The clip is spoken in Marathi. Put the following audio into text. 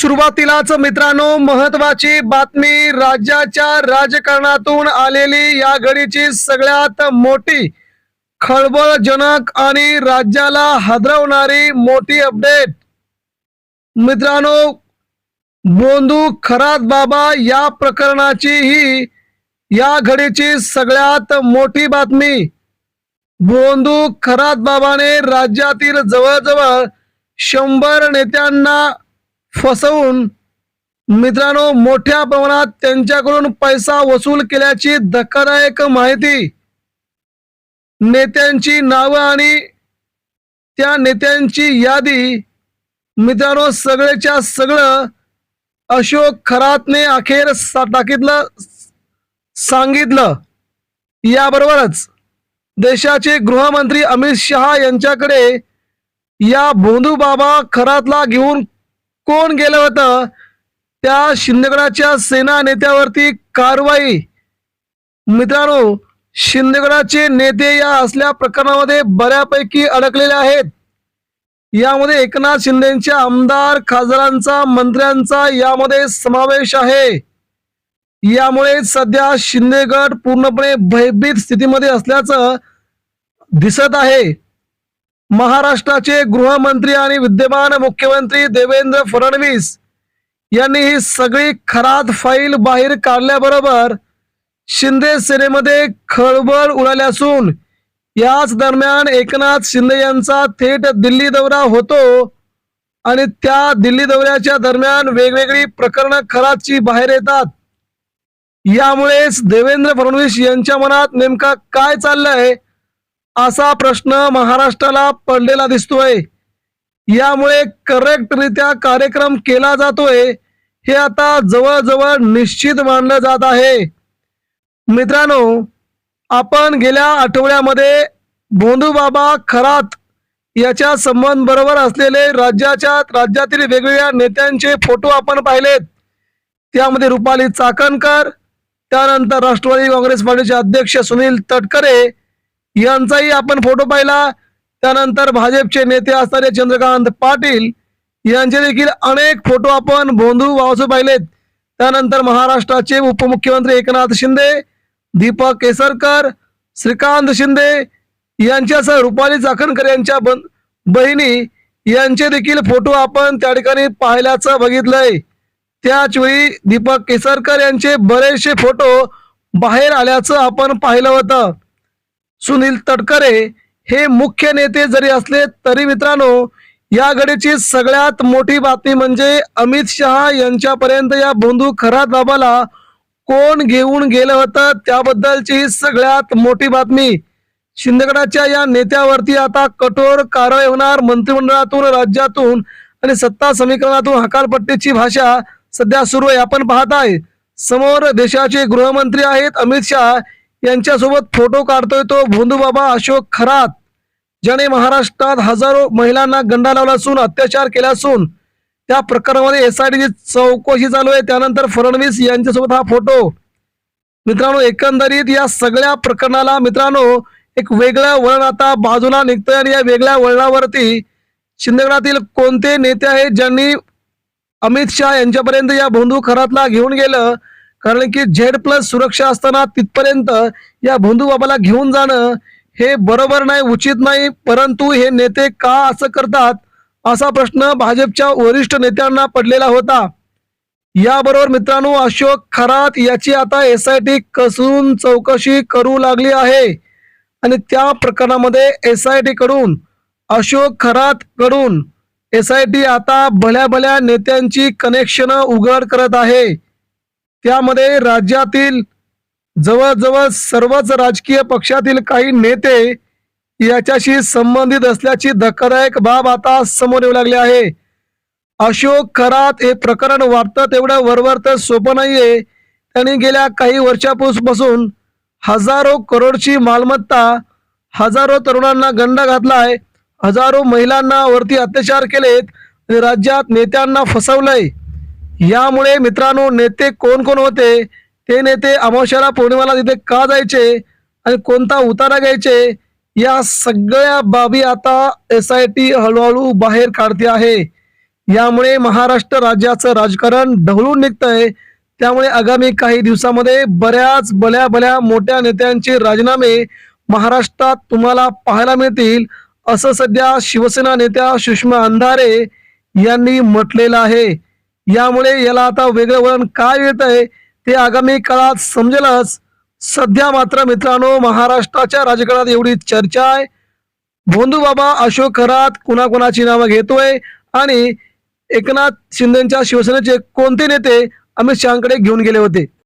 सुरुवातीलाच मित्रांनो महत्वाची बातमी, राज्याच्या राजकारणातून आलेली या घडीची सगळ्यात मोठी खळबळजनक आणि राज्याला हादरवणारी मोठी अपडेट। मित्रांनो, बोंधू खरात बाबा या प्रकरणाची ही या घडीची सगळ्यात मोठी बातमी। बोंधू खरात बाबाने राज्यातील जवळजवळ 100 नेत्यांना फसवून मित्रांनो मोठ्या प्रमाणात त्यांच्याकडून पैसा वसूल केल्याची धक्कादायक माहिती। नेत्यांची नावं आणि त्या नेत्यांची यादी मित्रांनो सगळेच्या सगळं अशोक खरातने अखेर सांगितलं। याबरोबरच देशाचे गृहमंत्री अमित शहा यांच्याकडे या बोंधू बाबा खरातला घेऊन कोण गेलं होतं त्या शिंदेगडाच्या सेना नेत्यावरती कारवाई। मित्रांनो, शिंदेगडाचे नेते या असल्या प्रकरणामध्ये बऱ्यापैकी अडकलेले आहेत। यामध्ये एकनाथ शिंदेच्या आमदार खासदारांचा मंत्र्यांचा यामध्ये समावेश आहे। यामुळे सध्या शिंदेगड पूर्णपणे भयभीत स्थितीमध्ये असल्याचं दिसत आहे। महाराष्ट्राचे गृहमंत्री आणि विद्यमान मुख्यमंत्री देवेंद्र फडणवीस यांनी ही सगळी खरात फाईल बाहेर काढल्याबरोबर शिंदे सेनेमध्ये खळबळ उडाली असून याच दरम्यान एकनाथ शिंदे यांचा थेट दिल्ली दौरा होतो आणि त्या दिल्ली दौऱ्याच्या दरम्यान वेगवेगळी प्रकरणं खरातची बाहेर येतात। यामुळेच देवेंद्र फडणवीस यांच्या मनात नेमका काय चाललंय असा प्रश्न महाराष्ट्राला पडलेला दिसतोय। यामुळे करेक्टरित्या कार्यक्रम केला जातोय हे आता जवळजवळ निश्चित मानलं जात आहे। मित्रांनो, आपण गेल्या आठवड्यामध्ये बोंधू बाबा खरात याच्या संबंध बरोबर असलेले राज्यातील वेगवेगळ्या नेत्यांचे फोटो आपण पाहिलेत। त्यामध्ये रुपाली चाकणकर, त्यानंतर राष्ट्रवादी काँग्रेस पार्टीचे अध्यक्ष सुनील तटकरे यांचाही आपण फोटो पाहिला। त्यानंतर भाजपचे नेते असणारे चंद्रकांत पाटील यांचे देखील अनेक फोटो आपण बोंधू बाबासोबत पाहिलेत। त्यानंतर महाराष्ट्राचे उपमुख्यमंत्री एकनाथ शिंदे, दीपक केसरकर, श्रीकांत शिंदे यांच्यासह रुपाली चाकणकर यांच्या बहिणी यांचे देखील फोटो आपण त्या ठिकाणी पाहिल्याचं बघितलंय। त्याच वेळी दीपक केसरकर यांचे बरेचसे फोटो बाहेर आल्याचं आपण पाहिलं होतं। सुनील तटकरे हे मुख्य नेते जरी असले तरी मित्रांनो या घडीची सगळ्यात मोठी बातमी म्हणजे अमित शहा यांच्यापर्यंत या बोंधू खरात बाबाला कोण घेऊन गेलं होतं त्याबद्दलची सगळ्यात मोठी बातमी। शिंदेगडाच्या या नेत्यावरती आता कठोर कारवाई होणार। मंत्रिमंडळातून, राज्यातून आणि सत्ता समीकरणातून हकालपट्टीची भाषा सध्या सुरू आहे। आपण पाहताय समोर देशाचे गृहमंत्री आहेत अमित शहा यांच्यासोबत फोटो काढतोय तो बोंधू बाबा अशोक खरात, ज्याने महाराष्ट्रात हजारो महिलांना गंडा लावला असून अत्याचार केला असून त्या प्रकरणामध्ये SITची चौकशी चालू आहे। त्यानंतर फडणवीस यांच्यासोबत हा फोटो। मित्रांनो, एकंदरीत या सगळ्या प्रकरणाला मित्रांनो एक वेगळं वळण आता बाजूला निघतंय आणि या वेगळ्या वळणावरती शिंदेगडातील कोणते नेते आहेत ज्यांनी अमित शहा यांच्यापर्यंत या बोंधू खरातला घेऊन गेलं, कारण की Z+ सुरक्षा असताना तिथपर्यंत या बोंधू बाबाला घेऊन जाणं हे बरोबर नाही, उचित नाही। परंतु हे नेते का असं करतात असा प्रश्न भाजपच्या वरिष्ठ नेत्यांना पडलेला होता। याबरोबर मित्रांनो अशोक खरात याची आता SIT कसून चौकशी करू लागली आहे आणि त्या प्रकरणामध्ये SIT कडून, अशोक खरात कडून SIT आता भल्या नेत्यांची कनेक्शन उघड करत आहे। त्यामध्ये राज्यातील जवळजवळ सर्वच राजकीय पक्षातील काही नेते याच्याशी संबंधित असल्याची धक्कादायक बाब आता समोर येऊ लागली आहे। अशोक खरात हे प्रकरण वाटतं तेवढं वरवरतं सोपं नाहीये। त्यांनी गेल्या काही वर्षापासून हजारो करोडची मालमत्ता, हजारो तरुणांना गंडा घातलाय, हजारो महिलांना वरती अत्याचार केलेत, राज्यात नेत्यांना फसवलंय। यामुळे मित्रांनो नेते कोण कोण होते, ते नेते अमावस्याला पौर्णिमाला तिथे का जायचे आणि कोणता उतारा घ्यायचे, या सगळ्या बाबी आता SIT हळूहळू बाहेर काढते आहे। यामुळे महाराष्ट्र राज्याचं राजकारण ढवळून निघतंय. त्यामुळे आगामी काही दिवसामध्ये बऱ्याच भल्या मोठ्या नेत्यांचे राजीनामे महाराष्ट्रात तुम्हाला पाहायला मिळतील, असं सध्या शिवसेना नेत्या सुषमा अंधारे यांनी म्हटलेलं आहे. यामुळे याला आता वेगळं वळण काय मिळतंय ते आगामी काळात समजेलच. सध्या मात्र मित्रांनो, महाराष्ट्राच्या राजकारणात एवढी चर्चा आहे. भोंदूबाबा अशोक खरात कुणाकुणाची नावं घेतोय आणि एकनाथ शिंदेच्या शिवसेनेचे कोणते नेते अमित शहाकडे घेऊन गेले होते.